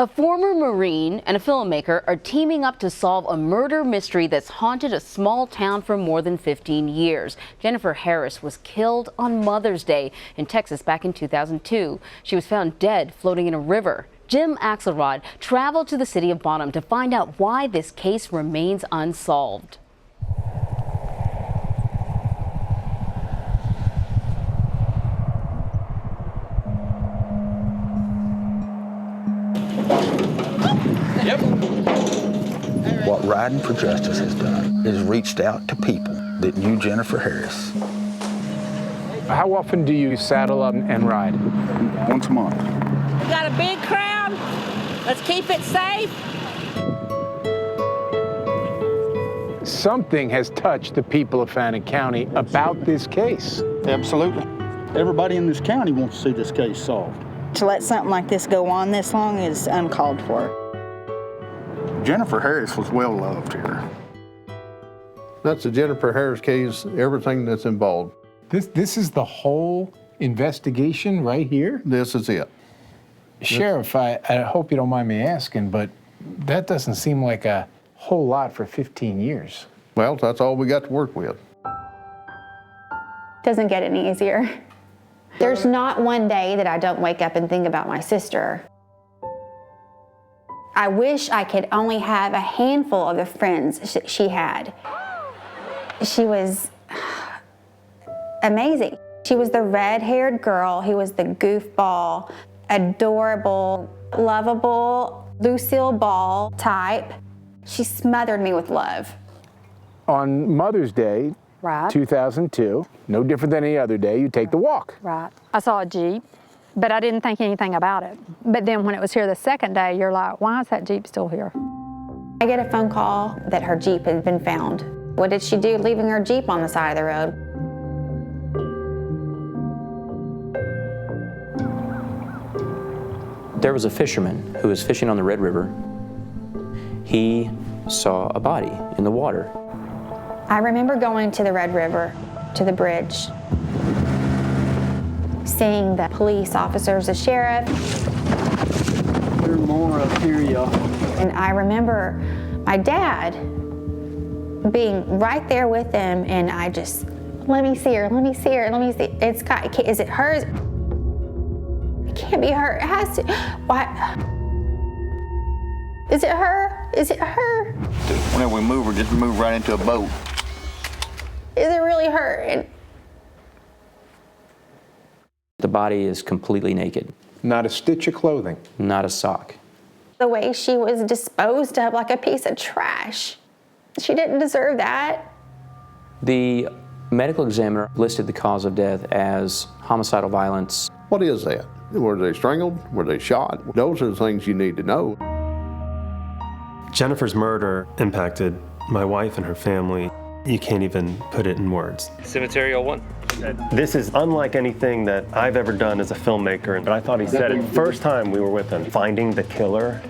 A former Marine and a filmmaker are teaming up to solve a murder mystery that's haunted a small town for more than 15 years. Jennifer Harris was killed on Mother's Day in Texas back in 2002. She was found dead floating in a river. Jim Axelrod traveled to the city of Bonham to find out why this case remains unsolved. Yep. What Riding for Justice has done is reached out to people that knew Jennifer Harris. How often do you saddle up and ride? Once a month. We got a big crowd. Let's keep it safe. Something has touched the people of Fannin County about this case. Absolutely. Everybody in this county wants to see this case solved. To let something like this go on this long is uncalled for. Jennifer Harris was well loved here. That's the Jennifer Harris case, everything that's involved. This is the whole investigation right here? This is it. Sheriff, I hope you don't mind me asking, but that doesn't seem like a whole lot for 15 years. Well, that's all we got to work with. Doesn't get any easier. There's not one day that I don't wake up and think about my sister. I wish I could only have a handful of the friends she had. She was amazing. She was the red-haired girl who was the goofball, adorable, lovable, Lucille Ball type. She smothered me with love. On Mother's Day, Right. 2002, no different than any other day, you take the walk. Right. I saw a Jeep, but I didn't think anything about it. But then when it was here the second day, you're like, why is that Jeep still here? I get a phone call that her Jeep had been found. What did she do leaving her Jeep on the side of the road? There was a fisherman who was fishing on the Red River. He saw a body in the water. I remember going to the Red River, to the bridge, seeing the police officers, the sheriff. There's more up here, y'all. And I remember my dad being right there with them, and I just, let me see her, let me see her, let me see. Is it hers? It can't be her, it has to. Why? Is it her? Is it her? Whenever we move her, just move right into a boat. Is it really her? And The body is completely naked. Not a stitch of clothing. Not a sock. the way she was disposed of like a piece of trash, she didn't deserve that. The medical examiner listed the cause of death as homicidal violence. What is that? Were they strangled? Were they shot? Those are the things you need to know. Jennifer's murder impacted my wife and her family. You can't even put it in words. Cemetery 01. This is unlike anything that I've ever done as a filmmaker, and I thought he said it first time we were with him. Finding the killer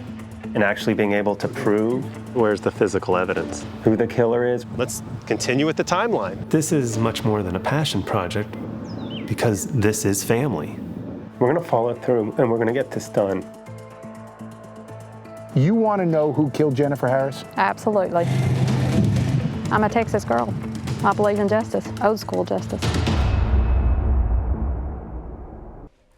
and actually being able to prove where's the physical evidence, who the killer is. Let's continue with the timeline. This is much more than a passion project because this is family. We're gonna follow through and we're gonna get this done. You want to know who killed Jennifer Harris? Absolutely. I'm a Texas girl. I believe in justice, old school justice.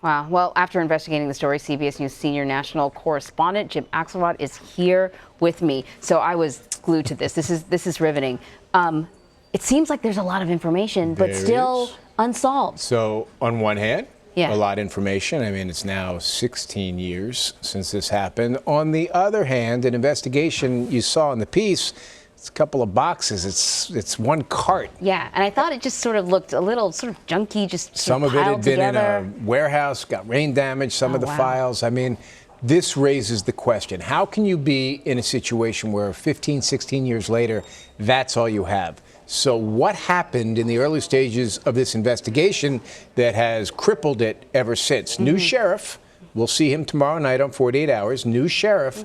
Wow. Well, after investigating the story, CBS News senior national correspondent Jim Axelrod is here with me. So I was glued to this. This is riveting. It seems like there's a lot of information, but still unsolved. So on one hand, yeah, a lot of information. I mean, it's now 16 years since this happened. On the other hand, an investigation you saw in the piece, it's a couple of boxes. It's one cart. Yeah, and I thought it just sort of looked a little sort of junky, just some of it had been in a warehouse, got rain damage, some of the files. I mean, this raises the question, how can you be in a situation where 15, 16 years later, that's all you have? So what happened in the early stages of this investigation that has crippled it ever since? New sheriff, we'll see him tomorrow night on 48 Hours, new sheriff.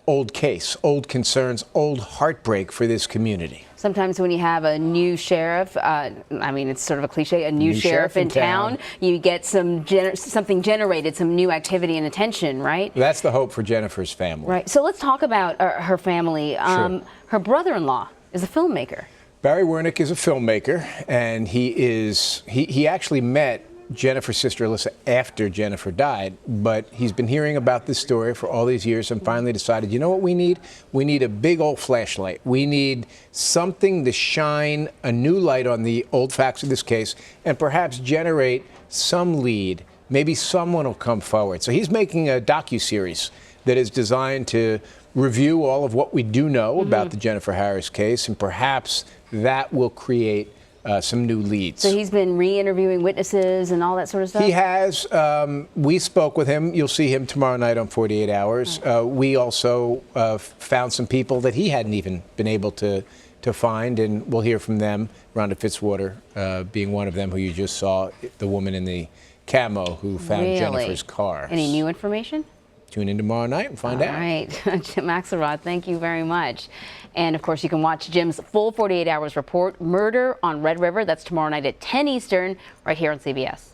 Old case, old concerns, old heartbreak for this community. sometimes when you have a new sheriff, I mean, it's sort of a cliche, a new sheriff in town, you get something generated, some new activity and attention, right? That's the hope for Jennifer's family. Right. So let's talk about her family. Sure. Her brother-in-law is a filmmaker. Barry Wernick is a filmmaker, and he actually met Jennifer's sister Alyssa after Jennifer died, but he's been hearing about this story for all these years and finally decided, you know what we need? We need a big old flashlight. We need something to shine a new light on the old facts of this case and perhaps generate some lead. Maybe someone will come forward. So he's making a docuseries that is designed to review all of what we do know about the Jennifer Harris case, and perhaps that will create some new leads. So he's been re-interviewing witnesses and all that sort of stuff? He has. We spoke with him. You'll see him tomorrow night on 48 Hours. We also found some people that he hadn't even been able to find, and we'll hear from them. Rhonda Fitzwater being one of them, who you just saw, the woman in the camo who found Jennifer's car. Any new information? Tune in tomorrow night and find out. All right. Jim Axelrod, thank you very much. And, of course, you can watch Jim's full 48 Hours report, Murder on Red River. That's tomorrow night at 10 Eastern, right here on CBS.